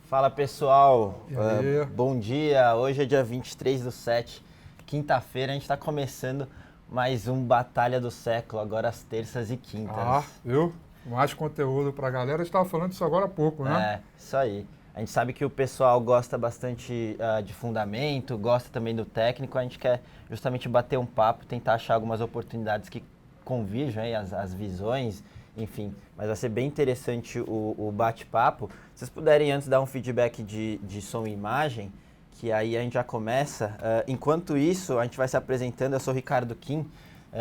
Fala pessoal, E aí? bom dia, hoje é dia 23/7, quinta-feira, a gente está começando mais um Batalha do Século, agora às terças e quintas. Viu? Mais conteúdo pra galera. A gente estava falando disso agora há pouco, né? Isso aí. A gente sabe que o pessoal gosta bastante de fundamento, gosta também do técnico, a gente quer justamente bater um papo, tentar achar algumas oportunidades que convirjam aí as visões, enfim. Mas vai ser bem interessante o bate-papo. Se vocês puderem antes dar um feedback de som e imagem, que aí a gente já começa. Enquanto isso, a gente vai se apresentando. Eu sou o Ricardo Kim,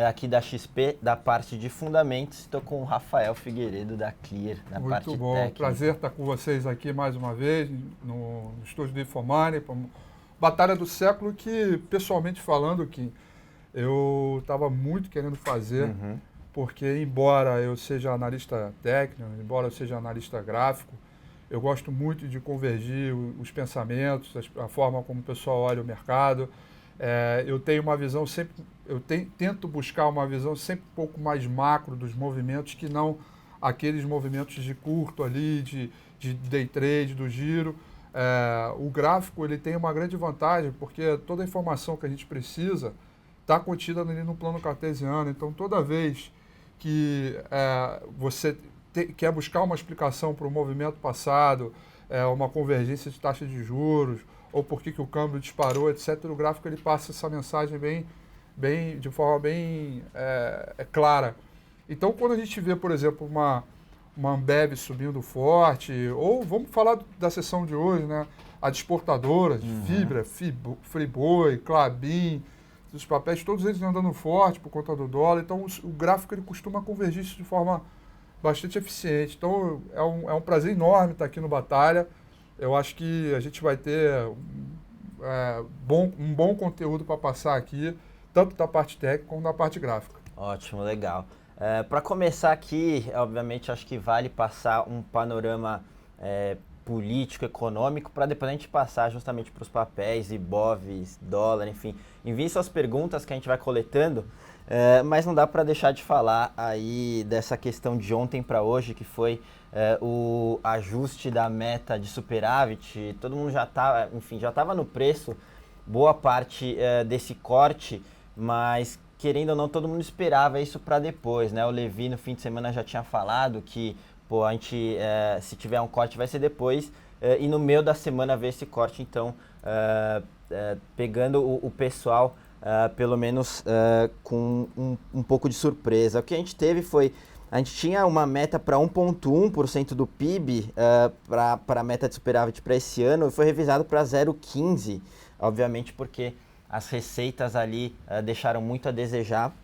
aqui da XP, da parte de fundamentos. Estou com o Rafael Figueiredo, da Clear, da parte Muito bom. técnica. Prazer estar com vocês aqui mais uma vez no estúdio do Infomani. Batalha do século que, pessoalmente falando, Kim, eu estava muito querendo fazer, porque embora eu seja analista técnico, embora eu seja analista gráfico, eu gosto muito de convergir os pensamentos, a forma como o pessoal olha o mercado. Eu tenho uma visão sempre, tento buscar uma visão sempre um pouco mais macro dos movimentos, que não aqueles movimentos de curto ali, de day trade, do giro. O gráfico ele tem uma grande vantagem, porque toda a informação que a gente precisa está contida ali no plano cartesiano. Então, toda vez que você quer buscar uma explicação para o movimento passado, uma convergência de taxa de juros, ou por que o câmbio disparou, etc., o gráfico ele passa essa mensagem de forma bem clara. Então, quando a gente vê, por exemplo, uma Ambev subindo forte, ou vamos falar da sessão de hoje, né? A de exportadoras, Fibra, Friboi, Klabin, os papéis, todos eles andando forte por conta do dólar. Então, o gráfico ele costuma convergir de forma bastante eficiente. Então, é um prazer enorme estar aqui no Batalha. Eu acho que a gente vai ter um bom conteúdo para passar aqui, tanto da parte técnica como da parte gráfica. Ótimo, legal. Para começar aqui, obviamente, acho que vale passar um panorama político, econômico, para depois a gente passar justamente para os papéis, IBOVs, dólar, enfim. Envie suas perguntas que a gente vai coletando, mas não dá para deixar de falar aí dessa questão de ontem para hoje, que foi o ajuste da meta de superávit. Todo mundo já estava no preço, boa parte desse corte, mas querendo ou não, todo mundo esperava isso para depois, né? O Levi no fim de semana já tinha falado que, a gente, se tiver um corte vai ser depois, e no meio da semana ver esse corte, então, pegando o pessoal, pelo menos com um pouco de surpresa. O que a gente teve foi, a gente tinha uma meta para 1,1% do PIB para a meta de superávit para esse ano, e foi revisado para 0,15%, obviamente porque as receitas ali deixaram muito a desejar.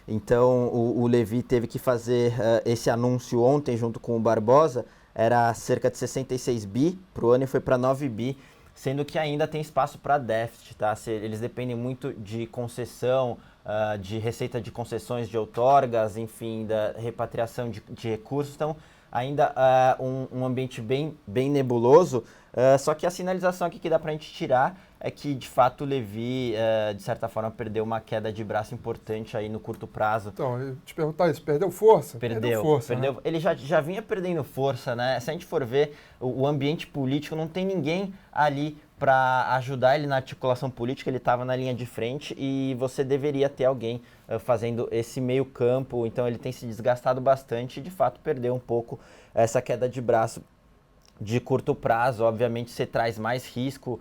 Então o Levi teve que fazer esse anúncio ontem junto com o Barbosa. Era cerca de 66 bi para o ano e foi para 9 bi, sendo que ainda tem espaço para déficit, tá? Eles dependem muito de concessão, de receita de concessões de outorgas, enfim, da repatriação de recursos. Então ainda um ambiente bem nebuloso, só que a sinalização aqui que dá para a gente tirar é que, de fato, o Levi, de certa forma, perdeu uma queda de braço importante aí no curto prazo. Então, eu te perguntar isso, perdeu força? Perdeu força, né? Ele já vinha perdendo força, né? Se a gente for ver, o ambiente político, não tem ninguém ali para ajudar ele na articulação política, ele estava na linha de frente e você deveria ter alguém fazendo esse meio campo, então ele tem se desgastado bastante e, de fato, perdeu um pouco essa queda de braço de curto prazo. Obviamente você traz mais risco,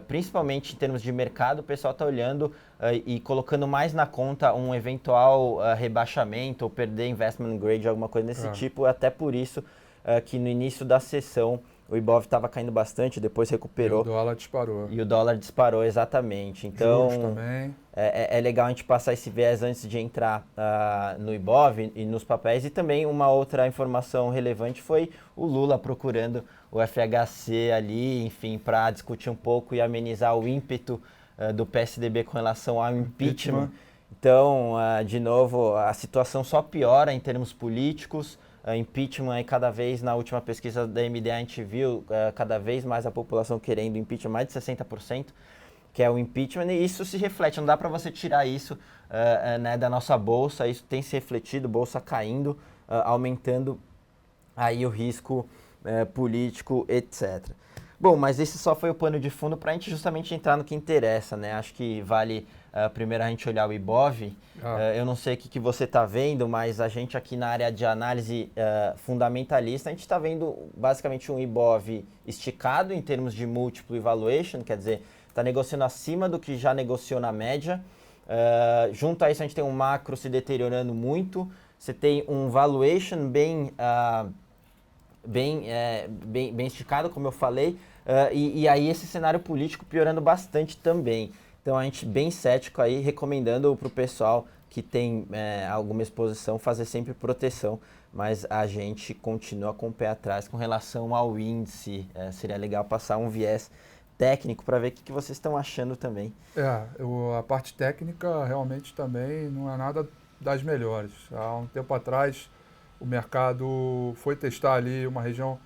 principalmente em termos de mercado. O pessoal está olhando e colocando mais na conta um eventual rebaixamento ou perder investment grade, alguma coisa desse tipo. Até por isso que no início da sessão o Ibov estava caindo bastante, depois recuperou. E o dólar disparou. E o dólar disparou, exatamente. Então, juros também. É legal a gente passar esse viés antes de entrar no Ibov e nos papéis. E também uma outra informação relevante foi o Lula procurando o FHC ali, enfim, para discutir um pouco e amenizar o ímpeto do PSDB com relação ao impeachment. Então, de novo, a situação só piora em termos políticos. Impeachment aí cada vez, na última pesquisa da MDA a gente viu cada vez mais a população querendo impeachment, mais de 60%, que é o impeachment, e isso se reflete, não dá para você tirar isso né, da nossa bolsa, isso tem se refletido, bolsa caindo, aumentando aí o risco político, etc. Bom, mas esse só foi o pano de fundo para a gente justamente entrar no que interessa, né? Acho que vale primeiro a gente olhar o Ibov. Eu não sei o que você está vendo, mas a gente aqui na área de análise fundamentalista, a gente está vendo basicamente um Ibov esticado em termos de múltiplo evaluation, quer dizer, está negociando acima do que já negociou na média. Junto a isso, a gente tem um macro se deteriorando muito. Você tem um valuation bem esticado, como eu falei, e aí esse cenário político piorando bastante também. Então a gente bem cético aí, recomendando para o pessoal que tem alguma exposição fazer sempre proteção, mas a gente continua com o pé atrás com relação ao índice. Seria legal passar um viés técnico para ver o que vocês estão achando também. A parte técnica realmente também não é nada das melhores. Há um tempo atrás o mercado foi testar ali uma região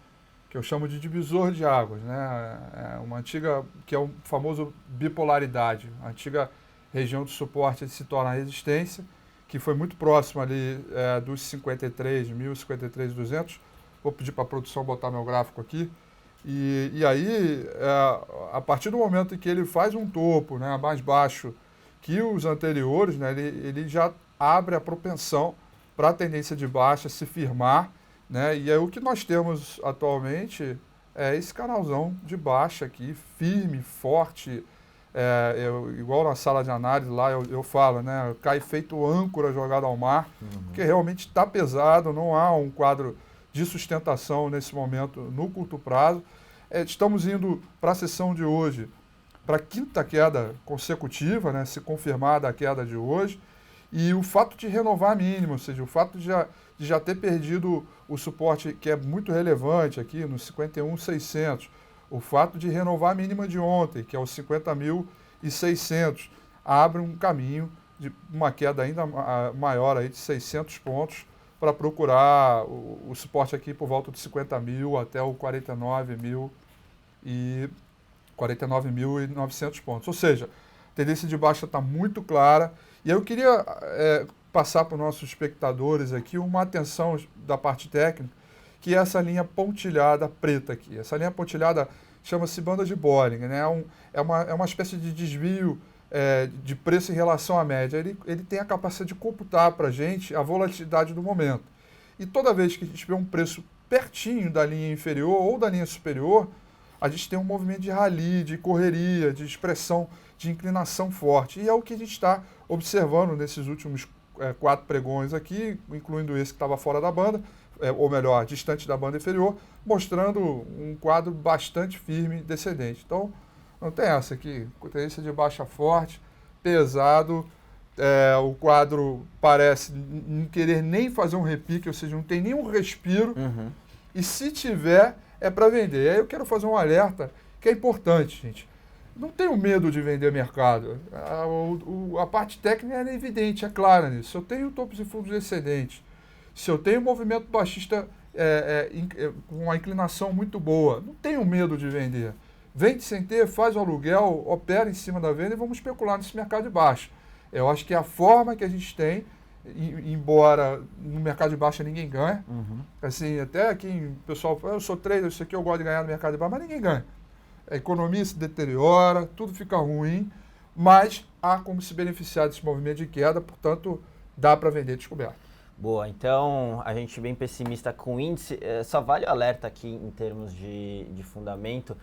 que eu chamo de divisor de águas, né? Uma antiga, que é o famoso bipolaridade, a antiga região de suporte se torna a resistência, que foi muito próximo ali dos 53.000, 53.200. Vou pedir para a produção botar meu gráfico aqui. E aí, a partir do momento em que ele faz um topo, né, mais baixo que os anteriores, né, ele já abre a propensão para a tendência de baixa se firmar, né? E aí o que nós temos atualmente é esse canalzão de baixa aqui, firme, forte, igual na sala de análise lá eu falo, né? Cai feito âncora jogado ao mar, porque realmente está pesado, não há um quadro de sustentação nesse momento no curto prazo. Estamos indo para a sessão de hoje, para a quinta queda consecutiva, né? Se confirmada a queda de hoje. E o fato de renovar a mínima, ou seja, o fato de já ter perdido o suporte que é muito relevante aqui, no 51.600, o fato de renovar a mínima de ontem, que é os 50.600, abre um caminho de uma queda ainda maior aí de 600 pontos para procurar o suporte aqui por volta de 50.000 até o 49.900 pontos. Ou seja, a tendência de baixa está muito clara. E eu queria passar para os nossos espectadores aqui uma atenção da parte técnica, que é essa linha pontilhada preta aqui. Essa linha pontilhada chama-se banda de Bollinger, né? É uma espécie de desvio de preço em relação à média. Ele tem a capacidade de computar para a gente a volatilidade do momento. E toda vez que a gente vê um preço pertinho da linha inferior ou da linha superior, a gente tem um movimento de rally, de correria, de expressão, de inclinação forte. E é o que a gente está observando nesses últimos 4 pregões aqui, incluindo esse que estava fora da banda, ou melhor, distante da banda inferior, mostrando um quadro bastante firme descendente. Então, não tem essa aqui, tendência de baixa forte, pesado, o quadro parece não querer nem fazer um repique, ou seja, não tem nenhum respiro, e se tiver, é para vender. E aí eu quero fazer um alerta que é importante, gente. Não tenho medo de vender mercado. A parte técnica é evidente, é clara nisso. Se eu tenho topos e fundos descendentes, se eu tenho um movimento baixista com uma inclinação muito boa, não tenho medo de vender. Vende sem ter, faz o aluguel, opera em cima da venda e vamos especular nesse mercado de baixa. Eu acho que é a forma que a gente tem, embora no mercado de baixa ninguém ganha. Assim, até aqui o pessoal fala, eu sou trader, isso aqui eu gosto de ganhar no mercado de baixa, mas ninguém ganha. A economia se deteriora, tudo fica ruim, mas há como se beneficiar desse movimento de queda, portanto, dá para vender descoberto. Boa, então a gente bem pessimista com o índice, só vale o alerta aqui em termos de fundamento.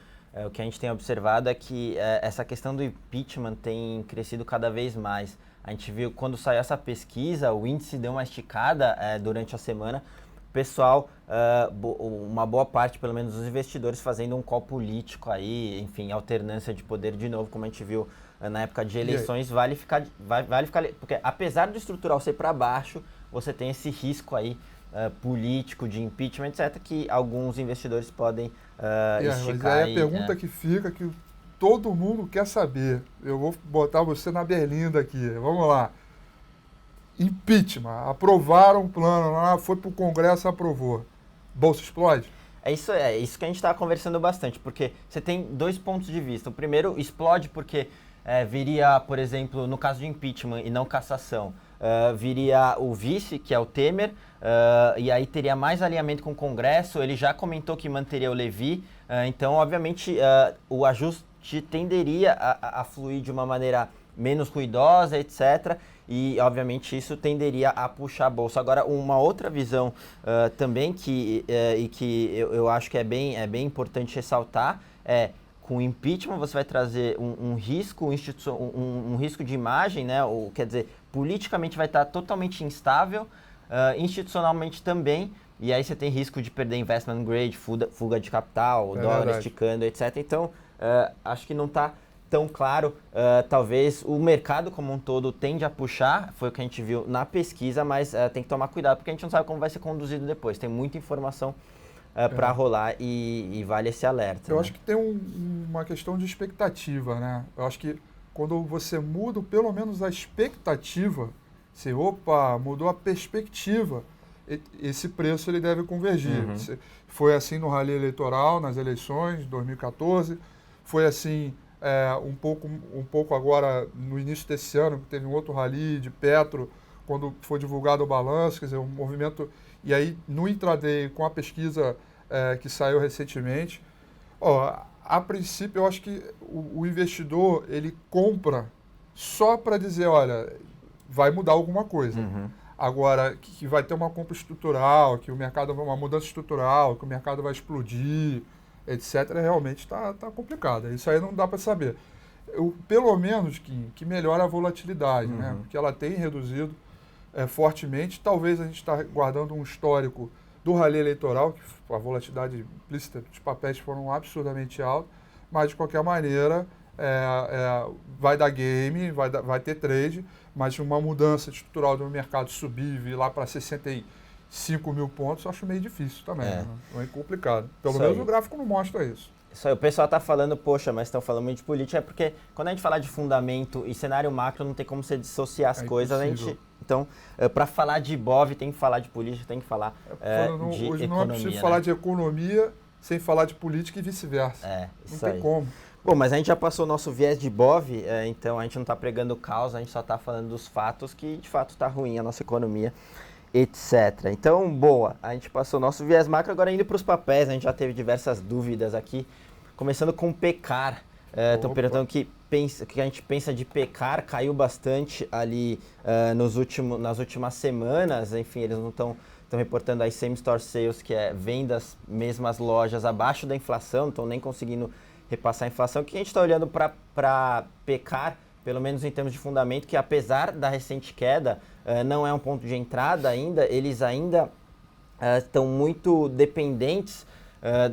O que a gente tem observado é que essa questão do impeachment tem crescido cada vez mais. A gente viu quando saiu essa pesquisa, o índice deu uma esticada durante a semana. Pessoal, uma boa parte, pelo menos, dos investidores fazendo um call político aí, enfim, alternância de poder de novo, como a gente viu na época de eleições, vale ficar, porque apesar do estrutural ser para baixo, você tem esse risco aí político, de impeachment, etc., que alguns investidores podem esticar. Mas aí a pergunta que fica, que todo mundo quer saber, eu vou botar você na berlinda aqui, vamos lá. Impeachment, aprovaram o plano lá, foi para o Congresso, aprovou. Bolsa explode? É isso que a gente está conversando bastante, porque você tem 2 pontos de vista. O primeiro, explode porque viria, por exemplo, no caso de impeachment e não cassação, viria o vice, que é o Temer, e aí teria mais alinhamento com o Congresso. Ele já comentou que manteria o Levi, então, obviamente, o ajuste tenderia a fluir de uma maneira menos ruidosa, etc., e, obviamente, isso tenderia a puxar a bolsa. Agora, uma outra visão também que eu acho que é bem importante ressaltar com o impeachment você vai trazer um risco de imagem, né? Quer dizer, politicamente vai estar totalmente instável, institucionalmente também, e aí você tem risco de perder investment grade, fuga de capital, dólar esticando, etc. Então, acho que não está tão claro. Talvez o mercado como um todo tende a puxar, foi o que a gente viu na pesquisa, mas tem que tomar cuidado porque a gente não sabe como vai ser conduzido depois. Tem muita informação para rolar e vale esse alerta. Eu acho que tem uma questão de expectativa, né? Eu acho que quando você muda pelo menos a expectativa, mudou a perspectiva, esse preço ele deve convergir. Foi assim no rally eleitoral, nas eleições de 2014, foi assim um pouco agora no início desse ano, que teve um outro rally de Petro, quando foi divulgado o balanço, quer dizer, um movimento. E aí, no intraday, com a pesquisa que saiu recentemente, a princípio, eu acho que o investidor, ele compra só para dizer, olha, vai mudar alguma coisa. Agora, que vai ter uma compra estrutural, que o mercado vai uma mudança estrutural, que o mercado vai explodir, etc., realmente está complicado. Isso aí não dá para saber. Pelo menos que melhora a volatilidade, né? Porque ela tem reduzido fortemente. Talvez a gente está guardando um histórico do rally eleitoral, que a volatilidade implícita dos papéis foram absurdamente alta, mas de qualquer maneira vai dar game, vai ter trade, mas uma mudança estrutural do mercado subir e vir lá para 65 mil pontos, eu acho meio difícil também, né? É complicado. Pelo menos o gráfico não mostra isso. Isso aí, o pessoal está falando, poxa, mas estão falando muito de política, porque quando a gente fala de fundamento e cenário macro, não tem como você dissociar as coisas. Então, para falar de IBOV, tem que falar de política, tem que falar de hoje economia. Não é possível falar de economia sem falar de política e vice-versa. Não tem como. Bom, mas a gente já passou o nosso viés de IBOV, então a gente não está pregando causa, a gente só está falando dos fatos, que de fato está ruim a nossa economia, etc. Então, boa, a gente passou o nosso viés macro, agora indo para os papéis, a gente já teve diversas dúvidas aqui, começando com o Pecar. Estão perguntando o que a gente pensa de Pecar, caiu bastante ali nas últimas semanas, enfim, eles não estão reportando aí same store sales, que é vendas mesmas lojas abaixo da inflação, não estão nem conseguindo repassar a inflação. O que a gente está olhando para Pecar, pelo menos em termos de fundamento, que apesar da recente queda, não é um ponto de entrada ainda, eles ainda estão muito dependentes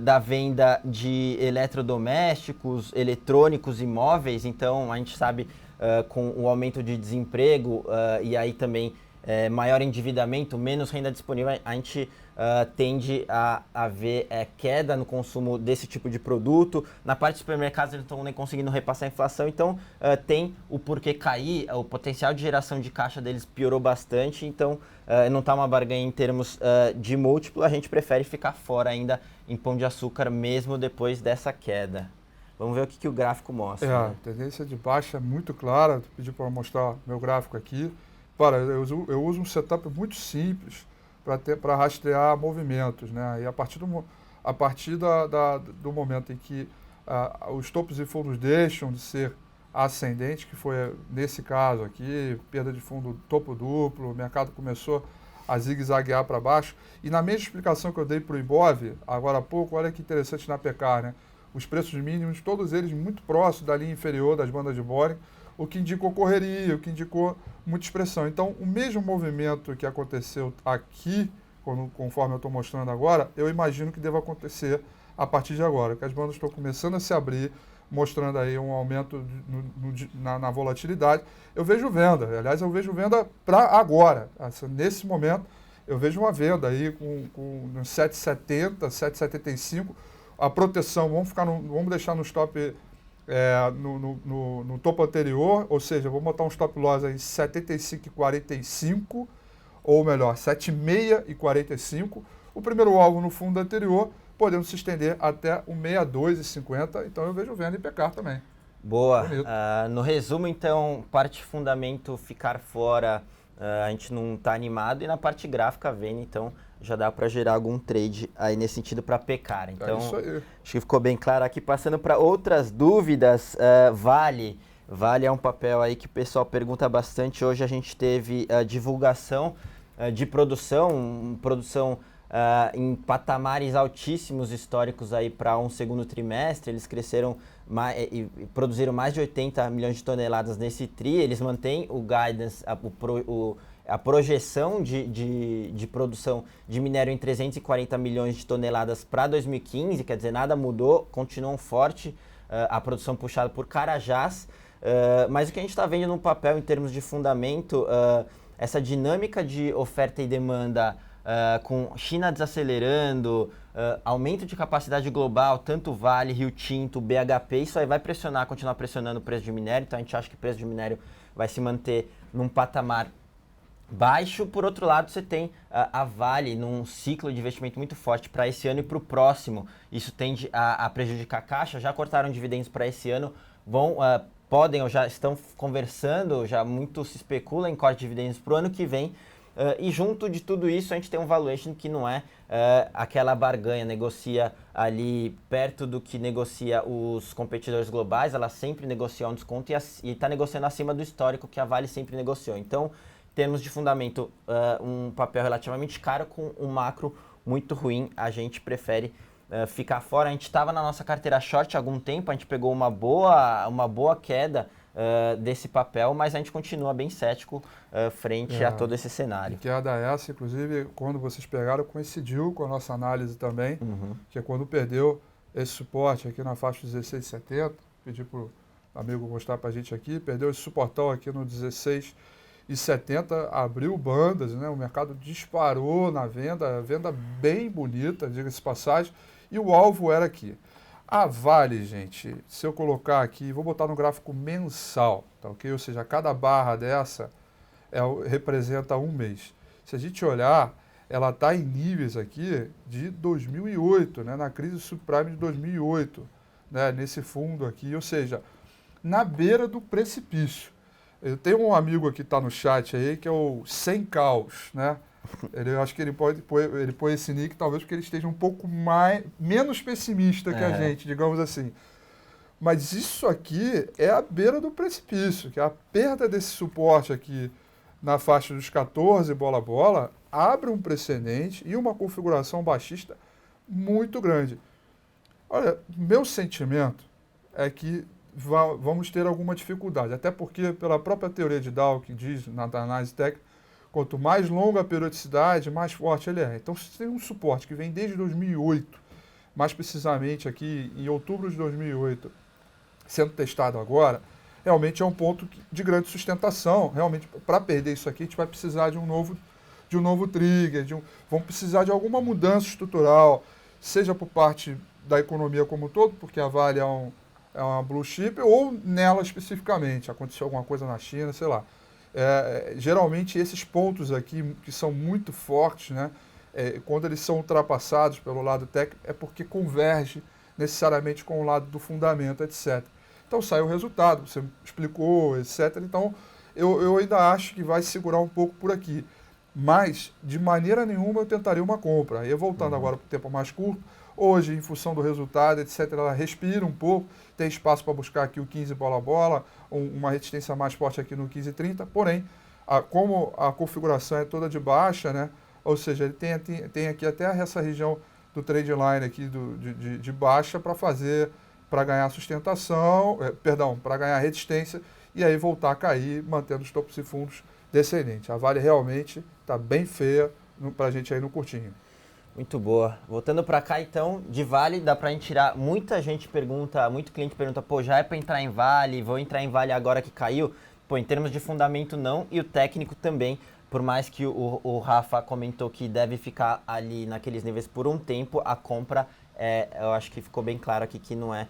da venda de eletrodomésticos, eletrônicos e móveis. Então a gente sabe com o aumento de desemprego e aí também maior endividamento, menos renda disponível, a gente tende a ver queda no consumo desse tipo de produto. Na parte de supermercados eles não estão nem conseguindo repassar a inflação, então tem o porquê cair, o potencial de geração de caixa deles piorou bastante, então não está uma barganha em termos de múltiplo, a gente prefere ficar fora ainda em Pão de Açúcar mesmo depois dessa queda. Vamos ver o que o gráfico mostra. A tendência de baixa é muito clara, vou pedir para mostrar meu gráfico aqui. Eu uso um setup muito simples para rastrear movimentos, né? E a partir do momento em que os topos e fundos deixam de ser ascendentes, que foi nesse caso aqui, perda de fundo topo duplo, o mercado começou a zigue-zaguear para baixo. E na mesma explicação que eu dei para o IBOV, agora há pouco, olha que interessante na Pecar, né? Os preços mínimos, todos eles muito próximos da linha inferior das bandas de Bollinger, o que indicou correria, o que indicou muita expressão. Então, o mesmo movimento que aconteceu aqui, conforme eu estou mostrando agora, eu imagino que deva acontecer a partir de agora, que as bandas estão começando a se abrir, mostrando aí um aumento na volatilidade. Eu vejo venda, aliás, eu vejo venda para agora. Nesse momento, eu vejo uma venda aí com 7,70, 7,75. A proteção, vamos deixar no stop no topo anterior, ou seja, vou botar um stop loss aí em 75,45, ou melhor, 7,645. O primeiro alvo no fundo anterior, podendo se estender até o 62,50, então eu vejo venda em Pecar também. Boa. No resumo, então, parte fundamento ficar fora a gente não está animado, e na parte gráfica vendo, então já dá para gerar algum trade aí nesse sentido para pecar. Então, isso aí. acho que ficou bem claro aqui. Passando para outras dúvidas, Vale. Vale é um papel aí que o pessoal pergunta bastante. Hoje a gente teve a divulgação de produção em patamares altíssimos históricos aí para um segundo trimestre. Eles cresceram e produziram mais de 80 milhões de toneladas nesse TRI. Eles mantêm o guidance, a projeção de produção de minério em 340 milhões de toneladas para 2015, quer dizer, nada mudou, continuam forte, a produção puxada por Carajás, mas o que a gente está vendo no papel em termos de fundamento, essa dinâmica de oferta e demanda com China desacelerando, aumento de capacidade global, tanto Vale, Rio Tinto, BHP, isso aí vai continuar pressionando o preço de minério, então a gente acha que o preço de minério vai se manter num patamar baixo. Por outro lado, você tem a Vale num ciclo de investimento muito forte para esse ano e para o próximo. Isso tende a prejudicar a caixa. Já cortaram dividendos para esse ano, podem ou já estão conversando, já muito se especula em corte de dividendos para o ano que vem. E junto de tudo isso, a gente tem um valuation que não é aquela barganha, negocia ali perto do que negocia os competidores globais, ela sempre negocia um desconto e está negociando acima do histórico que a Vale sempre negociou. Então, em termos de fundamento, um papel relativamente caro com um macro muito ruim, a gente prefere ficar fora. A gente estava na nossa carteira short há algum tempo, a gente pegou uma boa queda desse papel, mas a gente continua bem cético frente a todo esse cenário. Queda essa, inclusive, quando vocês pegaram, coincidiu com a nossa análise também, que é quando perdeu esse suporte aqui na faixa 16,70, pedi para o amigo mostrar para a gente aqui, perdeu esse suportão aqui no 16,70, abriu bandas, né? O mercado disparou na venda bem bonita, diga-se de passagem, e o alvo era aqui. A Vale, gente, se eu colocar aqui, vou botar no gráfico mensal, tá ok? Ou seja, cada barra dessa representa um mês. Se a gente olhar, ela está em níveis aqui de 2008, né? Na crise subprime de 2008, né? Nesse fundo aqui, ou seja, na beira do precipício. Eu tenho um amigo aqui que está no chat aí, que é o Sem Caos, né? Eu acho que ele põe esse nick talvez porque ele esteja um pouco menos pessimista que a gente, digamos assim. Mas isso aqui é a beira do precipício, que a perda desse suporte aqui na faixa dos 14 bola-bola abre um precedente e uma configuração baixista muito grande. Olha, meu sentimento é que vamos ter alguma dificuldade, até porque pela própria teoria de Dow, que diz na análise técnica, quanto mais longa a periodicidade, mais forte ele é. Então, se tem um suporte que vem desde 2008, mais precisamente aqui em outubro de 2008, sendo testado agora, realmente é um ponto de grande sustentação. Realmente, para perder isso aqui, a gente vai precisar de um novo trigger, vamos precisar de alguma mudança estrutural, seja por parte da economia como um todo, porque a Vale é uma blue chip, ou nela especificamente, aconteceu alguma coisa na China, sei lá. Geralmente esses pontos aqui que são muito fortes, né, quando eles são ultrapassados pelo lado técnico, é porque converge necessariamente com o lado do fundamento, etc. Então sai o resultado, você explicou, etc. Então eu ainda acho que vai segurar um pouco por aqui. Mas, de maneira nenhuma, eu tentaria uma compra. Aí, voltando agora para o tempo mais curto, hoje, em função do resultado, etc., ela respira um pouco, tem espaço para buscar aqui o 15 bola-bola, uma resistência mais forte aqui no 15,30, porém, como a configuração é toda de baixa, né, ou seja, ele tem aqui até essa região do trade line aqui de baixa para ganhar sustentação, para ganhar resistência, e aí voltar a cair, mantendo os topos e fundos descendentes. A Vale realmente está bem feia para a gente aí no curtinho. Muito boa. Voltando para cá, então, de Vale, dá para a gente tirar. Muita gente pergunta, muito cliente pergunta, pô, já é para entrar em Vale? Vou entrar em Vale agora que caiu? Pô, em termos de fundamento, não. E o técnico também, por mais que o Rafa comentou que deve ficar ali naqueles níveis por um tempo, a compra, eu acho que ficou bem claro aqui que não é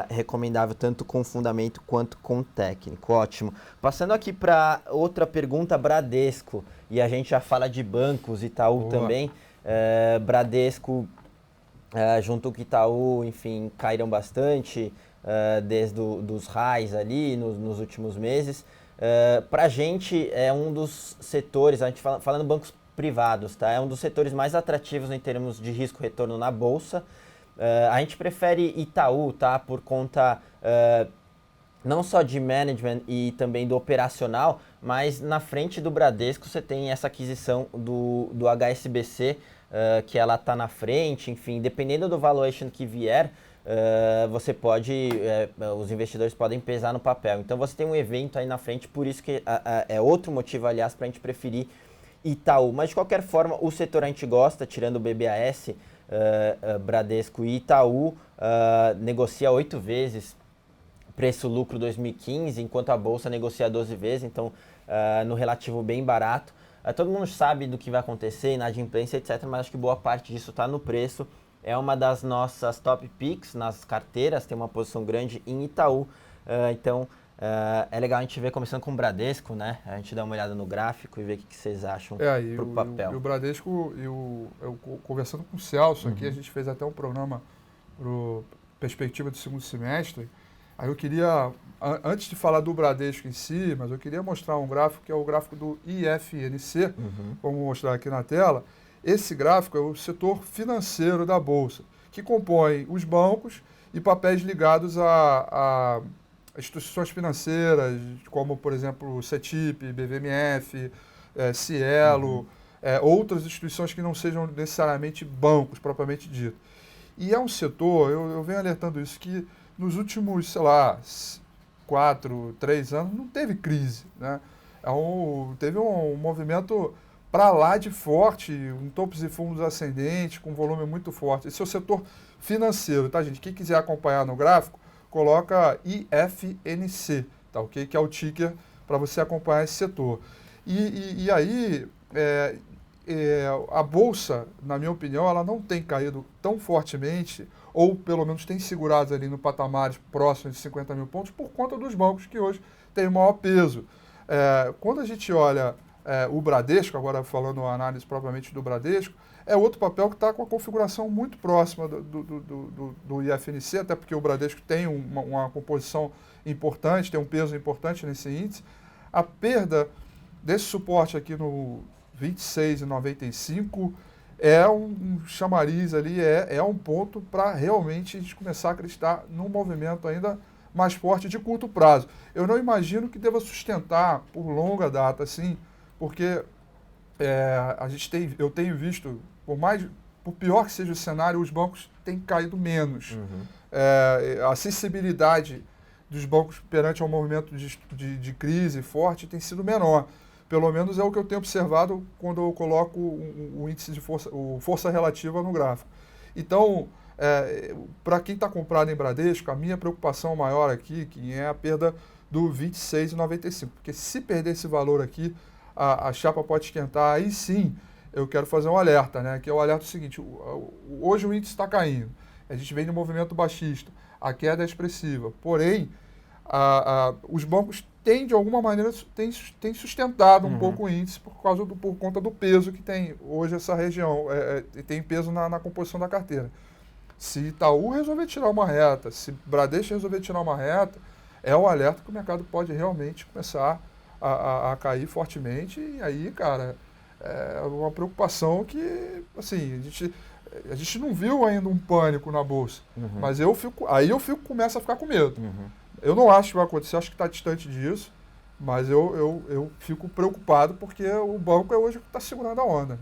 recomendável tanto com fundamento quanto com técnico. Ótimo. Passando aqui para outra pergunta, Bradesco. E a gente já fala de bancos, Itaú também. Bradesco, junto com Itaú, enfim, caíram bastante desde os highs ali nos últimos meses. Para a gente é um dos setores, a gente falando bancos privados, tá? É um dos setores mais atrativos em termos de risco-retorno na bolsa. A gente prefere Itaú, tá? Por conta não só de management e também do operacional, mas na frente do Bradesco você tem essa aquisição do HSBC, que ela está na frente, enfim, dependendo do valuation que vier, você pode, os investidores podem pesar no papel. Então você tem um evento aí na frente, por isso que é outro motivo, aliás, para a gente preferir Itaú. Mas de qualquer forma, o setor a gente gosta, tirando o BBAS, Bradesco e Itaú, negocia 8 vezes preço-lucro 2015, enquanto a bolsa negocia 12 vezes, então no relativo bem barato. Todo mundo sabe do que vai acontecer, inadimplência, etc., mas acho que boa parte disso está no preço. É uma das nossas top picks nas carteiras, tem uma posição grande em Itaú, então é legal a gente ver começando com o Bradesco, né? A gente dá uma olhada no gráfico e ver o que vocês acham pro papel. E o Bradesco, eu conversando com o Celso aqui, a gente fez até um programa pro Perspectiva do segundo semestre. Aí eu queria, antes de falar do Bradesco em si, mas eu queria mostrar um gráfico que é o gráfico do IFNC, vamos mostrar aqui na tela. Esse gráfico é o setor financeiro da Bolsa, que compõe os bancos e papéis ligados a instituições financeiras, como, por exemplo, CETIP, BVMF, Cielo, outras instituições que não sejam necessariamente bancos, propriamente dito. E é um setor, eu venho alertando isso, que nos últimos, 4, 3 anos, não teve crise, né? Teve um movimento para lá de forte, um topos e fundos ascendente, com volume muito forte. Esse é o setor financeiro, tá, gente? Quem quiser acompanhar no gráfico, coloca IFNC, tá, ok? Que é o ticker para você acompanhar esse setor. E aí, a Bolsa, na minha opinião, ela não tem caído tão fortemente, ou pelo menos tem segurado ali no patamares próximos de 50 mil pontos, por conta dos bancos que hoje têm o maior peso. Quando a gente olha o Bradesco, agora falando a análise propriamente do Bradesco, é outro papel que está com a configuração muito próxima do IFNC, até porque o Bradesco tem uma composição importante, tem um peso importante nesse índice. A perda desse suporte aqui no 26,95 é um chamariz ali, é um ponto para realmente a gente começar a acreditar num movimento ainda mais forte de curto prazo. Eu não imagino que deva sustentar por longa data, assim, porque eu tenho visto, por pior que seja o cenário, os bancos têm caído menos. A sensibilidade dos bancos perante um movimento de crise forte tem sido menor. Pelo menos é o que eu tenho observado quando eu coloco o índice de força relativa no gráfico. Então, para quem está comprado em Bradesco, a minha preocupação maior aqui que é a perda do 26,95. Porque se perder esse valor aqui, a chapa pode esquentar. Aí sim, eu quero fazer um alerta, né? Que é o alerta seguinte: hoje o índice está caindo, a gente vem no movimento baixista, a queda é expressiva. Porém, os bancos têm, de alguma maneira, tem sustentado um pouco o índice por conta do peso que tem hoje essa região, tem peso na composição da carteira. Se Itaú resolver tirar uma reta, se Bradesco resolver tirar uma reta, é um alerta que o mercado pode realmente começar a cair fortemente, e aí, cara, é uma preocupação que, assim, a gente não viu ainda um pânico na Bolsa, mas começo a ficar com medo. Eu não acho que vai acontecer, acho que está distante disso, mas eu fico preocupado porque o banco é hoje que está segurando a onda.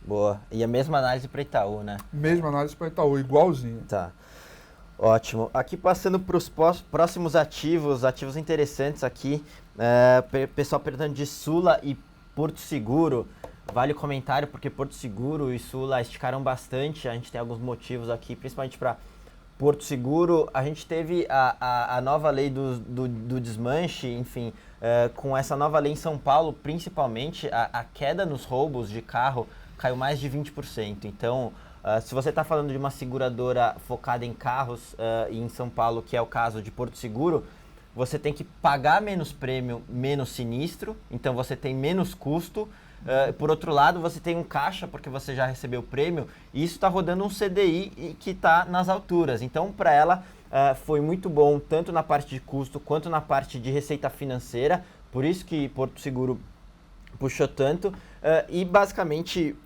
Boa. E a mesma análise para Itaú, né? Mesma análise para Itaú, igualzinho. Tá. Ótimo. Aqui passando para os próximos ativos interessantes aqui. Pessoal perguntando de Sula e Porto Seguro. Vale o comentário porque Porto Seguro e Sula esticaram bastante. A gente tem alguns motivos aqui, principalmente para Porto Seguro. A gente teve a nova lei do desmanche, enfim, com essa nova lei em São Paulo, principalmente, a queda nos roubos de carro caiu mais de 20%. Então, se você está falando de uma seguradora focada em carros em São Paulo, que é o caso de Porto Seguro, você tem que pagar menos prêmio, menos sinistro, então você tem menos custo. Por outro lado, você tem um caixa, porque você já recebeu o prêmio, e isso está rodando um CDI que está nas alturas. Então, para ela, foi muito bom, tanto na parte de custo, quanto na parte de receita financeira, Por isso que Porto Seguro puxou tanto. E basicamente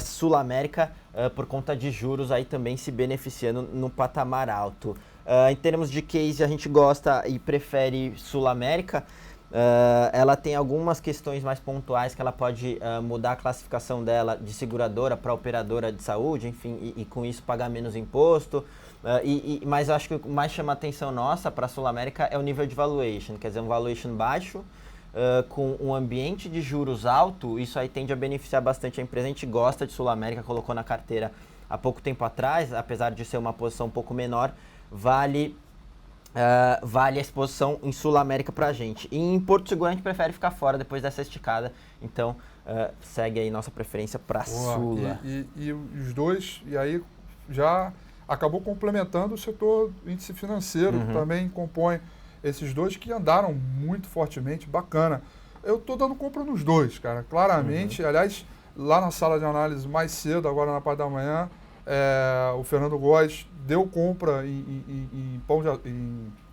Sul América, por conta de juros, aí também se beneficiando no patamar alto. Em termos de case, a gente gosta e prefere Sul América. Ela tem algumas questões mais pontuais que ela pode mudar a classificação dela de seguradora para operadora de saúde, enfim, e com isso pagar menos imposto. Mas eu acho que o que mais chama a atenção nossa para a Sul América é o nível de valuation, quer dizer, um valuation baixo, com um ambiente de juros alto. Isso aí tende a beneficiar bastante a empresa. A gente gosta de Sul América, colocou na carteira há pouco tempo atrás, apesar de ser uma posição um pouco menor, vale a exposição em Sul América pra gente. E em Porto Seguro a gente prefere ficar fora depois dessa esticada, então segue aí nossa preferência para Sula. E os dois, e aí já acabou complementando o setor índice financeiro, que também compõe esses dois que andaram muito fortemente, bacana. Eu estou dando compra nos dois, cara, claramente. Aliás, lá na sala de análise mais cedo, agora na parte da manhã, o Fernando Góes deu compra em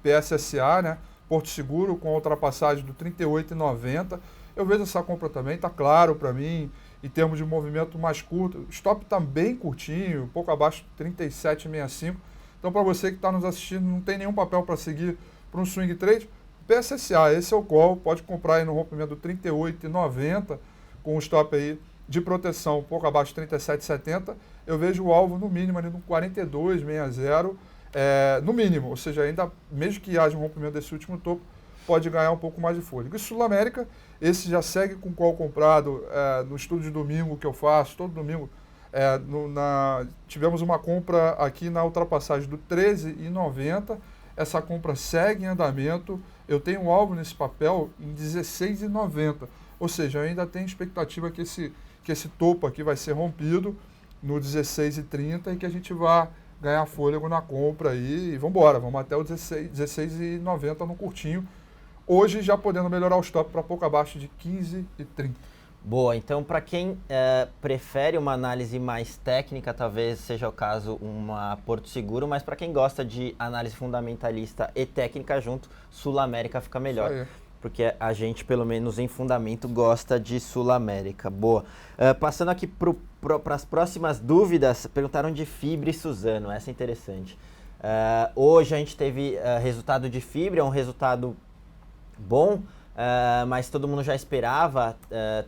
PSSA, né? Porto Seguro, com a ultrapassagem do 38,90. Eu vejo essa compra também, está claro para mim, em termos de movimento mais curto. O stop está bem curtinho, um pouco abaixo de 37,65. Então, para você que está nos assistindo, não tem nenhum papel para seguir para um swing trade, PSSA, esse é o call, pode comprar aí no rompimento do 38,90, com um stop aí de proteção um pouco abaixo de 37,70. Eu vejo o alvo no mínimo ali no 42,60, no mínimo, ou seja, ainda mesmo que haja um rompimento desse último topo, pode ganhar um pouco mais de fôlego. E Sul América, esse já segue com call comprado no estudo de domingo que eu faço, todo domingo. Tivemos uma compra aqui na ultrapassagem do 13,90, essa compra segue em andamento, eu tenho um alvo nesse papel em 16,90, ou seja, eu ainda tenho expectativa que esse topo aqui vai ser rompido no 16,30 e que a gente vai ganhar fôlego na compra aí e vamos embora, vamos até o 16,90 no curtinho, hoje já podendo melhorar o stop para pouco abaixo de 15,30. Boa, então para quem prefere uma análise mais técnica, talvez seja o caso uma Porto Seguro, mas para quem gosta de análise fundamentalista e técnica junto, Sul América fica melhor. Porque a gente, pelo menos em fundamento, gosta de Sul América. Boa. Passando aqui para as próximas dúvidas, perguntaram de Fibra e Suzano, essa é interessante. Hoje a gente teve resultado de Fibra, um resultado bom, mas todo mundo já esperava,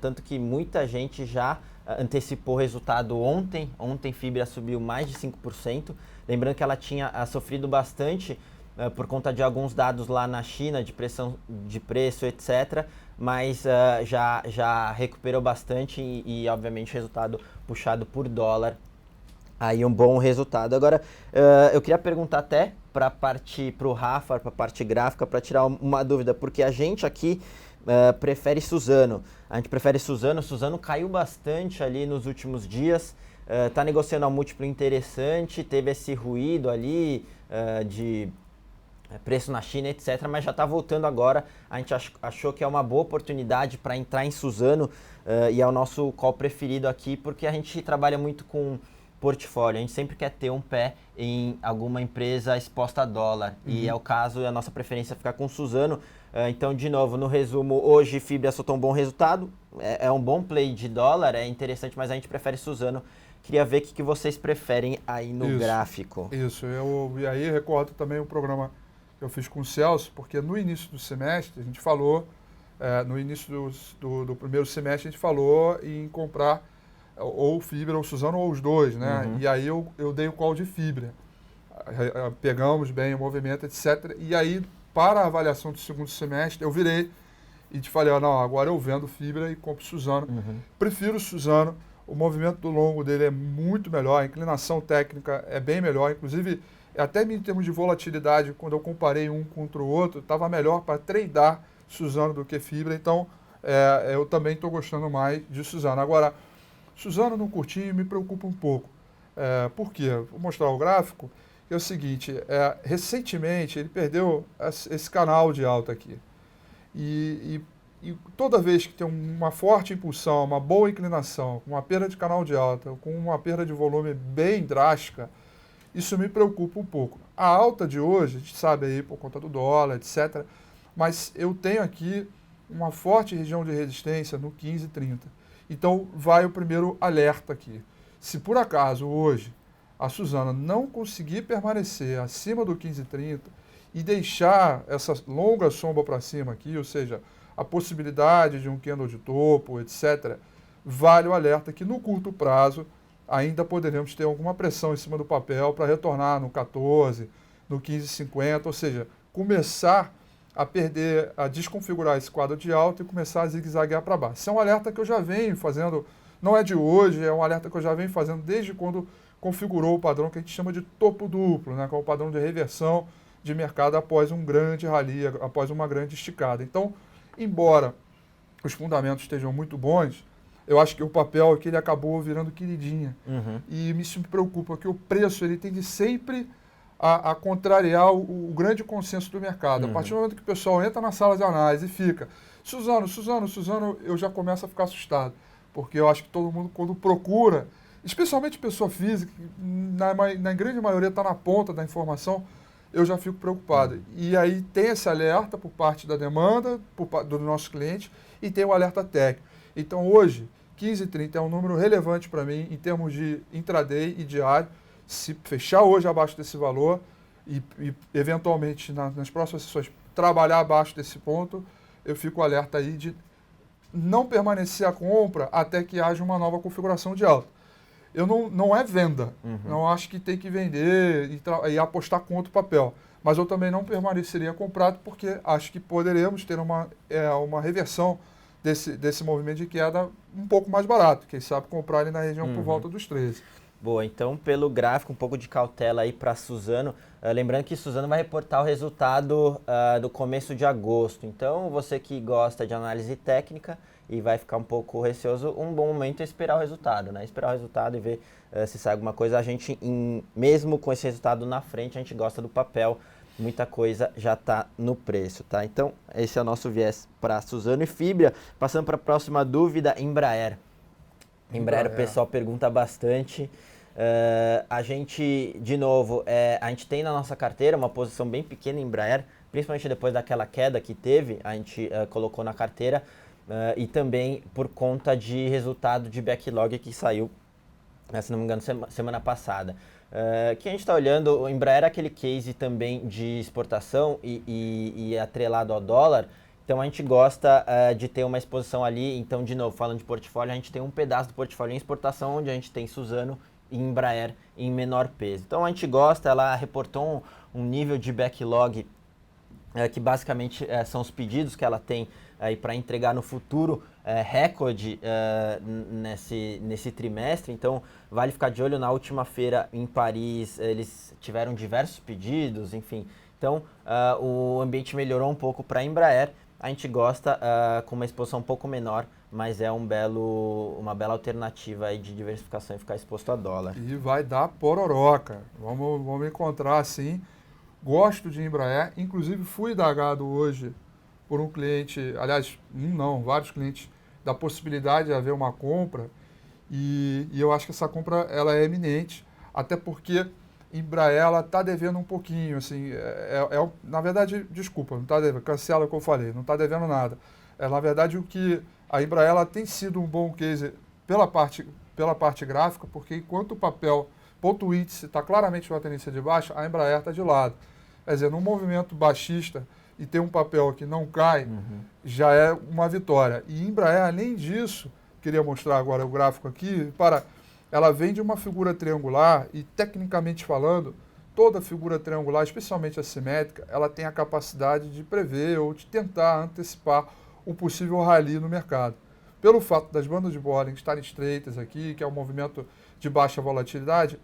tanto que muita gente já antecipou o resultado ontem. Ontem Fibra subiu mais de 5%. Lembrando que ela tinha sofrido bastante por conta de alguns dados lá na China, de pressão de preço, etc. Mas já recuperou bastante e obviamente, resultado puxado por dólar. Aí um bom resultado. Agora, eu queria perguntar até para o Rafa, para a parte gráfica, para tirar uma dúvida, porque a gente aqui prefere Suzano. A gente prefere Suzano. Suzano caiu bastante ali nos últimos dias. Está negociando a um múltiplo interessante, teve esse ruído ali de preço na China, etc., mas já está voltando agora. A gente achou que é uma boa oportunidade para entrar em Suzano e é o nosso call preferido aqui, porque a gente trabalha muito com portfólio, a gente sempre quer ter um pé em alguma empresa exposta a dólar, e é o caso, a nossa preferência é ficar com Suzano. Então, de novo, no resumo, hoje Fibra soltou um bom resultado, é um bom play de dólar, é interessante, mas a gente prefere Suzano. Queria ver o que vocês preferem aí no gráfico. Isso, e aí recordo também o programa que eu fiz com o Celso, porque no início do semestre a gente falou, no início do primeiro semestre a gente falou em comprar ou Fibra ou Suzano ou os dois, né? E aí eu dei o call de Fibra. Pegamos bem o movimento, etc. E aí, para a avaliação do segundo semestre, eu virei e te falei, não, agora eu vendo Fibra e compro Suzano. Prefiro Suzano, o movimento do longo dele é muito melhor, a inclinação técnica é bem melhor, inclusive, até em termos de volatilidade, quando eu comparei um contra o outro, estava melhor para tradar Suzano do que Fibra, então eu também estou gostando mais de Suzano. Agora, Suzano no curtinho me preocupa um pouco. Por quê? Vou mostrar o gráfico, que é o seguinte, recentemente ele perdeu esse canal de alta aqui. E toda vez que tem uma forte impulsão, uma boa inclinação, uma perda de canal de alta, com uma perda de volume bem drástica, isso me preocupa um pouco. A alta de hoje, a gente sabe aí por conta do dólar, etc., mas eu tenho aqui uma forte região de resistência no 15,30. Então, vai o primeiro alerta aqui. Se por acaso hoje a Suzano não conseguir permanecer acima do 15,30 e deixar essa longa sombra para cima aqui, ou seja, a possibilidade de um candle de topo, etc., vale o alerta que no curto prazo ainda poderemos ter alguma pressão em cima do papel para retornar no 14, no 15,50, ou seja, começar a perder, a desconfigurar esse quadro de alta e começar a zigue-zaguear para baixo. Isso é um alerta que eu já venho fazendo, não é de hoje, é um alerta que eu já venho fazendo desde quando configurou o padrão que a gente chama de topo duplo, né, que é o padrão de reversão de mercado após um grande rally, após uma grande esticada. Então, embora os fundamentos estejam muito bons, eu acho que o papel aqui ele acabou virando queridinha. E isso me preocupa, que o preço ele tende sempre a contrariar o grande consenso do mercado. A partir do momento que o pessoal entra na sala de análise e fica Suzano, eu já começo a ficar assustado. Porque eu acho que todo mundo, quando procura, especialmente pessoa física, na grande maioria está na ponta da informação, eu já fico preocupado. E aí tem esse alerta por parte da demanda, do nosso cliente, e tem o alerta técnico. Então hoje, 15,30 é um número relevante para mim em termos de intraday e diário. Se fechar hoje abaixo desse valor e eventualmente nas próximas sessões trabalhar abaixo desse ponto, eu fico alerta aí de não permanecer a compra até que haja uma nova configuração de alta. Eu não é venda, não acho que tem que vender e apostar com outro papel, mas eu também não permaneceria comprado porque acho que poderemos ter uma reversão desse movimento de queda um pouco mais barato, quem sabe comprar ele na região por volta dos 13. Boa, então pelo gráfico, um pouco de cautela aí para Suzano. Lembrando que Suzano vai reportar o resultado do começo de agosto. Então, você que gosta de análise técnica e vai ficar um pouco receoso, um bom momento é esperar o resultado, né? Esperar o resultado e ver se sai alguma coisa. A gente, mesmo com esse resultado na frente, a gente gosta do papel. Muita coisa já está no preço, tá? Então, esse é o nosso viés para Suzano e Fibria. Passando para a próxima dúvida, Embraer. Embraer, o pessoal pergunta bastante. A gente, de novo, a gente tem na nossa carteira uma posição bem pequena em Embraer, principalmente depois daquela queda que teve, a gente colocou na carteira, e também por conta de resultado de backlog que saiu, se não me engano, semana passada. Que a gente está olhando, o Embraer é aquele case também de exportação e atrelado ao dólar, então a gente gosta de ter uma exposição ali. Então, de novo, falando de portfólio, a gente tem um pedaço do portfólio em exportação, onde a gente tem Suzano e Embraer em menor peso. Então a gente gosta, ela reportou um nível de backlog que basicamente são os pedidos que ela tem para entregar no futuro, recorde nesse trimestre. Então vale ficar de olho. Na última feira em Paris eles tiveram diversos pedidos, enfim. Então o ambiente melhorou um pouco para a Embraer. A gente gosta com uma exposição um pouco menor, mas é uma bela alternativa aí de diversificação e ficar exposto a dólar. E vai dar pororoca. Vamos encontrar assim. Gosto de Embraer, inclusive fui indagado hoje por um cliente, aliás, vários clientes, da possibilidade de haver uma compra, e eu acho que essa compra ela é eminente, até porque Embraer ela está devendo um pouquinho, assim, na verdade, desculpa, não está devendo, cancela o que eu falei, não está devendo nada. Na verdade, o que a Embraer ela tem sido um bom case pela parte gráfica, porque enquanto o papel, ponto índice, está claramente uma tendência de baixa, a Embraer está de lado. Quer dizer, num movimento baixista e ter um papel que não cai, já é uma vitória. E Embraer, além disso, queria mostrar agora o gráfico aqui, ela vem de uma figura triangular e, tecnicamente falando, toda figura triangular, especialmente assimétrica, ela tem a capacidade de prever ou de tentar antecipar um possível rally no mercado. Pelo fato das bandas de Bollinger estarem estreitas aqui, que é um movimento de baixa volatilidade,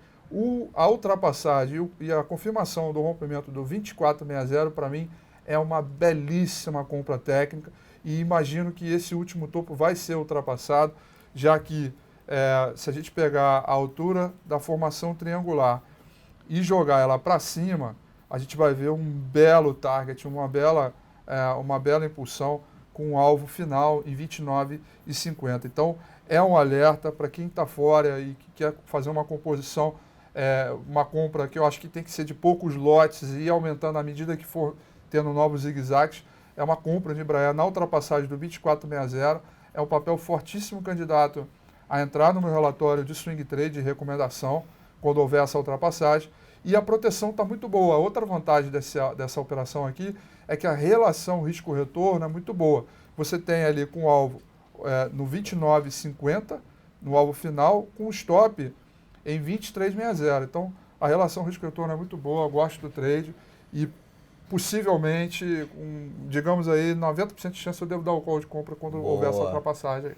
a ultrapassagem e a confirmação do rompimento do 2460, para mim, é uma belíssima compra técnica e imagino que esse último topo vai ser ultrapassado, já que se a gente pegar a altura da formação triangular e jogar ela para cima, a gente vai ver um belo target, uma bela impulsão com um alvo final em 29,50. Então, é um alerta para quem está fora e que quer fazer uma composição, uma compra que eu acho que tem que ser de poucos lotes e ir aumentando à medida que for tendo novos zigue-zagues. é uma compra de Embraer na ultrapassagem do 2460, é um papel fortíssimo candidato a entrar no meu relatório de swing trade de recomendação, quando houver essa ultrapassagem, e a proteção está muito boa. Outra vantagem dessa operação aqui é que a relação risco-retorno é muito boa. Você tem ali com o alvo no 29,50, no alvo final, com o stop em 23,60. Então, a relação risco-retorno é muito boa, eu gosto do trade e possivelmente, digamos aí, 90% de chance eu devo dar o call de compra quando houver essa ultrapassagem.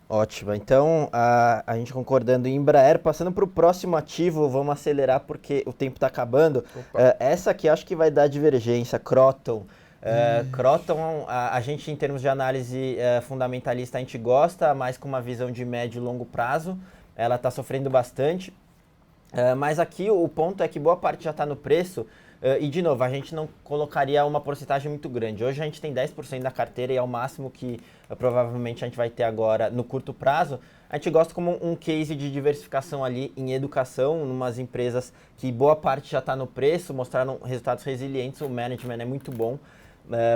Ótimo. Então, a gente concordando em Embraer, passando para o próximo ativo, vamos acelerar porque o tempo está acabando. Essa aqui acho que vai dar divergência, Kroton. Kroton, a gente em termos de análise fundamentalista, a gente gosta, mais com uma visão de médio e longo prazo. Ela está sofrendo bastante. Mas aqui o ponto é que boa parte já está no preço. E, de novo, a gente não colocaria uma porcentagem muito grande. Hoje a gente tem 10% da carteira e é o máximo que provavelmente a gente vai ter agora no curto prazo. A gente gosta como um case de diversificação ali em educação, em umas empresas que boa parte já está no preço, mostraram resultados resilientes, o management é muito bom.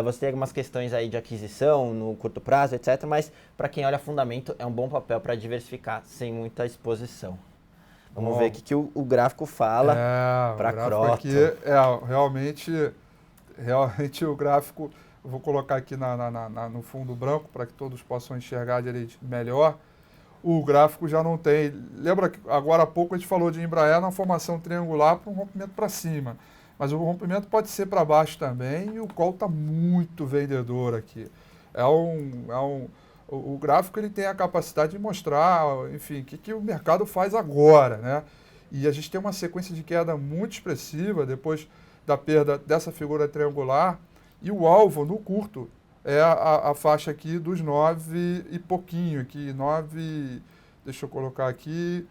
Você tem algumas questões aí de aquisição no curto prazo, etc. Mas para quem olha fundamento, é um bom papel para diversificar sem muita exposição. Vamos ver o que o gráfico fala para Kroton. Aqui realmente o gráfico, eu vou colocar aqui no fundo branco para que todos possam enxergar direito melhor. O gráfico já não tem. Lembra que agora há pouco a gente falou de Embraer na formação triangular para um rompimento para cima. Mas o rompimento pode ser para baixo também e o call está muito vendedor aqui. O gráfico ele tem a capacidade de mostrar, enfim, o que o mercado faz agora, né? E a gente tem uma sequência de queda muito expressiva depois da perda dessa figura triangular. E o alvo no curto é a faixa aqui dos 9 e pouquinho, aqui, 9, deixa eu colocar aqui,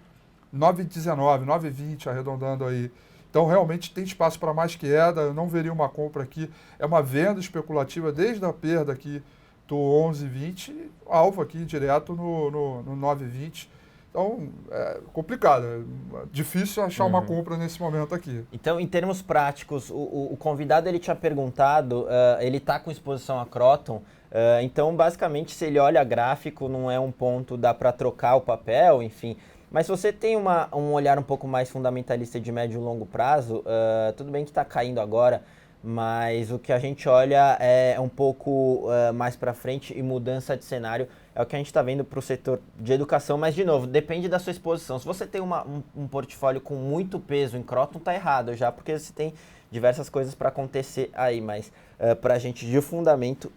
9,19, 9,20, arredondando aí. Então, realmente tem espaço para mais queda, eu não veria uma compra aqui. É uma venda especulativa desde a perda aqui do 11,20, alvo aqui direto no 9,20. Então, é complicado, é difícil achar uma compra nesse momento aqui. Então, em termos práticos, o convidado ele tinha perguntado, ele está com exposição a Kroton, então, basicamente, se ele olha gráfico, não é um ponto, dá para trocar o papel, enfim. Mas se você tem um olhar um pouco mais fundamentalista de médio e longo prazo, tudo bem que está caindo agora, mas o que a gente olha é um pouco mais para frente e mudança de cenário é o que a gente está vendo para o setor de educação, mas de novo, depende da sua exposição. Se você tem um portfólio com muito peso em Kroton, está errado já, porque você tem diversas coisas para acontecer aí, mas para a gente de fundamento,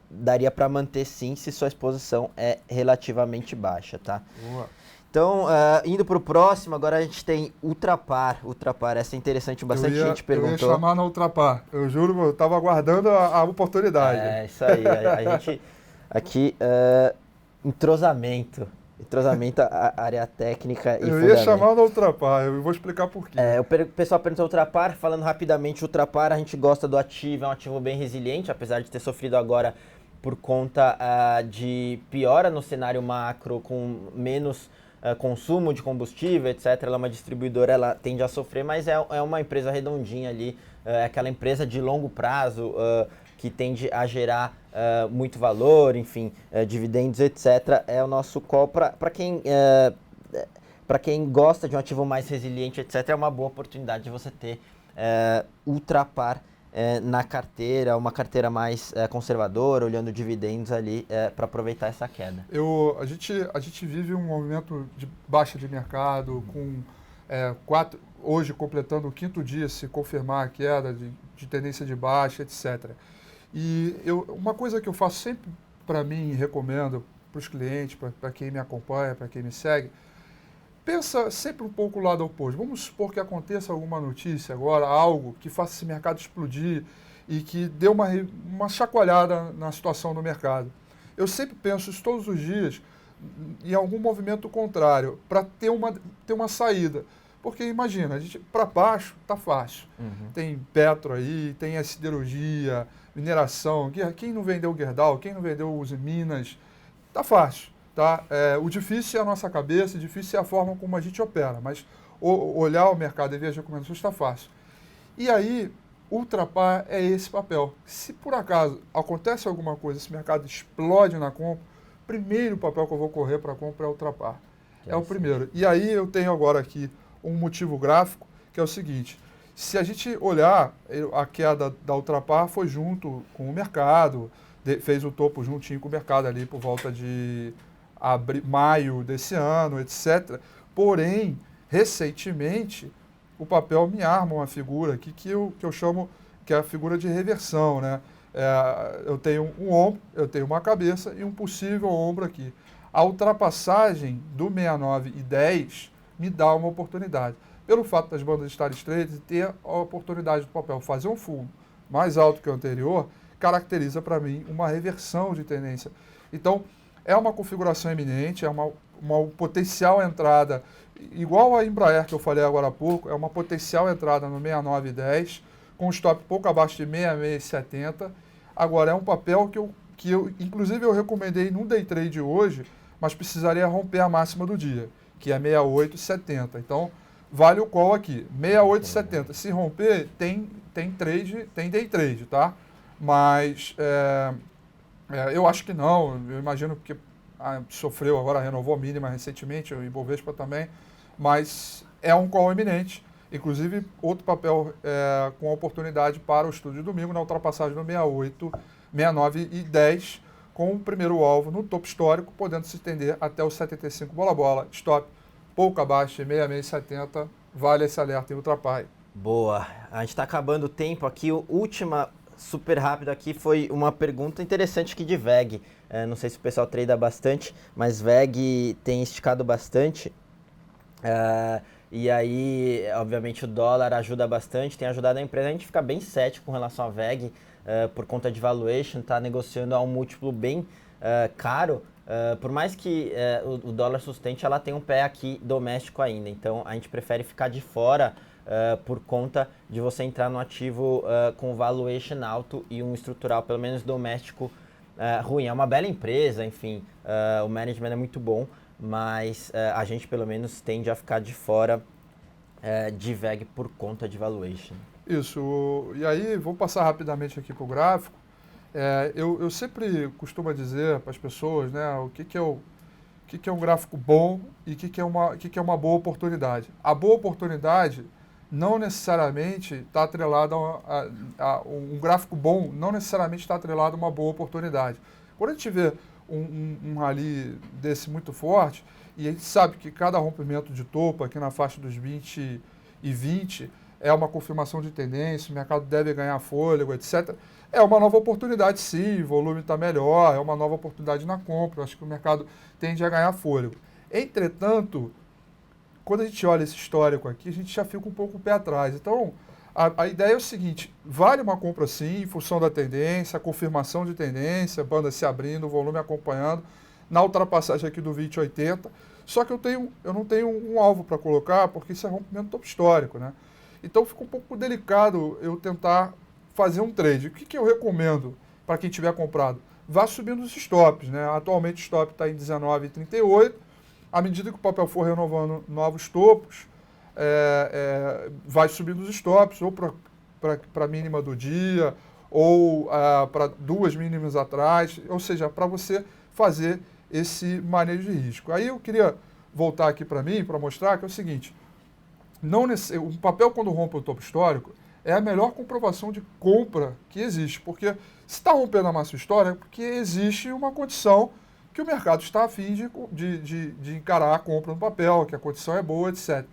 daria para manter sim se sua exposição é relativamente baixa, tá? Boa. Então, indo para o próximo, agora a gente tem Ultrapar, essa é interessante, bastante gente perguntou. Eu ia chamar na Ultrapar, eu juro, eu estava aguardando a oportunidade. É, isso aí, a gente aqui, entrosamento, a área técnica e eu ia chamar na Ultrapar, eu vou explicar por quê. O pessoal perguntou Ultrapar, falando rapidamente, Ultrapar a gente gosta do ativo, é um ativo bem resiliente, apesar de ter sofrido agora por conta de piora no cenário macro, com menos consumo de combustível, etc. Ela é uma distribuidora, ela tende a sofrer, mas é uma empresa redondinha ali, é aquela empresa de longo prazo que tende a gerar muito valor, enfim, dividendos, etc. É o nosso call para quem gosta de um ativo mais resiliente, etc. É uma boa oportunidade de você ter Ultrapar na carteira, uma carteira mais conservadora, olhando dividendos ali para aproveitar essa queda. A gente vive um movimento de baixa de mercado, com hoje completando o 5º dia, se confirmar a queda de tendência de baixa, etc. E uma coisa que eu faço sempre para mim, recomendo para os clientes, para quem me acompanha, para quem me segue, pensa sempre um pouco o lado oposto. Vamos supor que aconteça alguma notícia agora, algo que faça esse mercado explodir e que dê uma chacoalhada na situação do mercado. Eu sempre penso isso todos os dias em algum movimento contrário, para ter uma saída. Porque imagina, para baixo está fácil. Tem Petro aí, tem a siderurgia, mineração. Quem não vendeu o Gerdau, quem não vendeu os Minas, está fácil. Tá? O difícil é a nossa cabeça, o difícil é a forma como a gente opera, mas olhar o mercado e ver as recomendações está fácil. E aí, Ultrapar é esse papel. Se por acaso acontece alguma coisa, esse mercado explode na compra, o primeiro papel que eu vou correr para a compra é ultrapar. É o primeiro. E aí eu tenho agora aqui um motivo gráfico, que é o seguinte. Se a gente olhar, a queda da ultrapar foi junto com o mercado, fez o topo juntinho com o mercado ali por volta de maio desse ano, etc. Porém, recentemente, o papel me arma uma figura aqui que eu chamo que é a figura de reversão, né? Eu tenho um ombro, eu tenho uma cabeça e um possível ombro aqui. A ultrapassagem do 69 e 10 me dá uma oportunidade. Pelo fato das bandas estarem estreitas e ter a oportunidade do papel fazer um fundo mais alto que o anterior, caracteriza para mim uma reversão de tendência. Então, é uma configuração eminente, é uma potencial entrada, igual a Embraer que eu falei agora há pouco, é uma potencial entrada no 69 e 10, com um stop pouco abaixo de 66 e 70. Agora, é um papel que eu inclusive, eu recomendei num day trade hoje, mas precisaria romper a máxima do dia, que é 68 e 70. Então, vale o call aqui, 68 e 70. Se romper, tem day trade, tá? Mas eu acho que não, eu imagino que sofreu agora, renovou a mínima recentemente, o Ibovespa também, mas é um call eminente. Inclusive, outro papel com oportunidade para o estudo de domingo, na ultrapassagem do 68, 69 e 10, com o primeiro alvo no topo histórico, podendo se estender até os 75 bola-bola, stop pouco abaixo de 66 e 70, vale esse alerta em ultrapai. Boa, a gente está acabando o tempo aqui, última super rápido aqui foi uma pergunta interessante aqui de VEG. Não sei se o pessoal trada bastante, mas VEG tem esticado bastante. E aí, obviamente, o dólar ajuda bastante, tem ajudado a empresa. A gente fica bem cético com relação à VEG por conta de valuation, está negociando a um múltiplo bem caro. Por mais que o dólar sustente, ela tem um pé aqui doméstico ainda. Então, a gente prefere ficar de fora por conta de você entrar no ativo com valuation alto e um estrutural, pelo menos doméstico, ruim. É uma bela empresa, enfim, o management é muito bom, mas a gente pelo menos tende a ficar de fora de VEG por conta de valuation. Isso, e aí vou passar rapidamente aqui para o gráfico. Eu sempre costumo dizer para as pessoas, né, o que é um gráfico bom e o que é uma boa oportunidade. A boa oportunidade não necessariamente está atrelado um gráfico bom não necessariamente está atrelado a uma boa oportunidade. Quando a gente vê um rally desse muito forte, e a gente sabe que cada rompimento de topo aqui na faixa dos 20 e 20 é uma confirmação de tendência, o mercado deve ganhar fôlego, etc. É uma nova oportunidade, sim, o volume está melhor, é uma nova oportunidade na compra, acho que o mercado tende a ganhar fôlego. Entretanto, quando a gente olha esse histórico aqui, a gente já fica um pouco o pé atrás. Então, a ideia é o seguinte, vale uma compra sim, em função da tendência, a confirmação de tendência, banda se abrindo, o volume acompanhando, na ultrapassagem aqui do 2080, só que eu não tenho um alvo para colocar, porque isso é rompimento topo histórico, né? Então, fica um pouco delicado eu tentar fazer um trade. O que eu recomendo para quem tiver comprado? Vá subindo os stops, né? Atualmente o stop está em 19,38. À medida que o papel for renovando novos topos, vai subindo os stops, ou para a mínima do dia, ou para duas mínimas atrás, ou seja, para você fazer esse manejo de risco. Aí eu queria voltar aqui para mim, para mostrar que é o seguinte, o papel quando rompe o topo histórico é a melhor comprovação de compra que existe, porque se está rompendo a máxima histórica, é porque existe uma condição que o mercado está a fim de encarar a compra no papel, que a condição é boa, etc.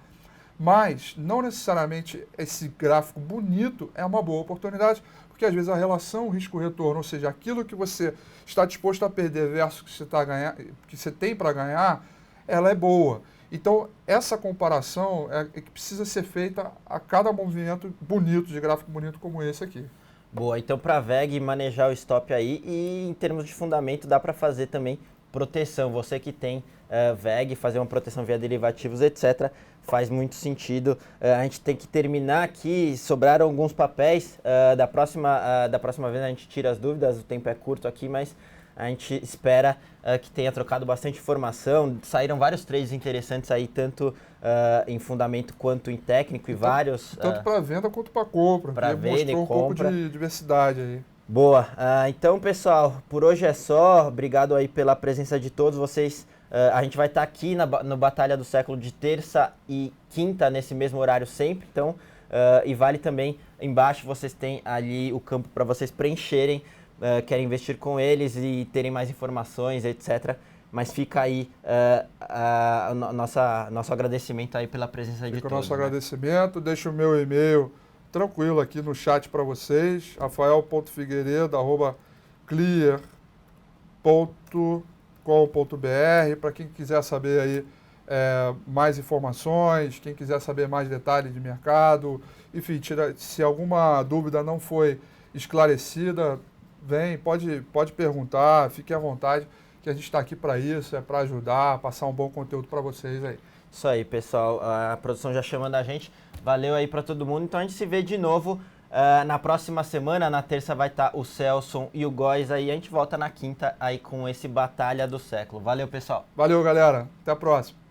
Mas não necessariamente esse gráfico bonito é uma boa oportunidade, porque às vezes a relação risco-retorno, ou seja, aquilo que você está disposto a perder versus que você tem para ganhar, ela é boa. Então, essa comparação é que precisa ser feita a cada movimento bonito, de gráfico bonito como esse aqui. Boa, então para a VEG manejar o stop aí e em termos de fundamento dá para fazer também proteção. Você que tem VEG, fazer uma proteção via derivativos, etc., faz muito sentido. A gente tem que terminar aqui, sobraram alguns papéis. Da próxima vez a gente tira as dúvidas, o tempo é curto aqui, mas A gente espera que tenha trocado bastante informação. Saíram vários trades interessantes aí, tanto em fundamento quanto em técnico, e vários... Tanto para venda quanto para compra. Para venda e mostrou um compra. pouco de diversidade aí. Boa. Então, pessoal, por hoje é só. Obrigado aí pela presença de todos vocês. A gente vai estar aqui no Batalha do Século de terça e quinta, nesse mesmo horário sempre. Então, e vale também, embaixo vocês têm ali o campo para vocês preencherem, querem investir com eles e terem mais informações, etc. Mas fica aí nosso agradecimento aí pela presença de todos. Fica o nosso agradecimento. Deixa o meu e-mail tranquilo aqui no chat para vocês, rafael.figueiredo@clear.com.br, para quem quiser saber aí mais informações, quem quiser saber mais detalhes de mercado, enfim, se alguma dúvida não foi esclarecida, pode perguntar, fique à vontade, que a gente está aqui para isso, para ajudar, passar um bom conteúdo para vocês aí. Isso aí, pessoal. A produção já chamando a gente. Valeu aí para todo mundo. Então a gente se vê de novo na próxima semana. Na terça vai estar o Celson e o Góis aí. A gente volta na quinta aí com esse Batalha do Século. Valeu, pessoal. Valeu, galera. Até a próxima.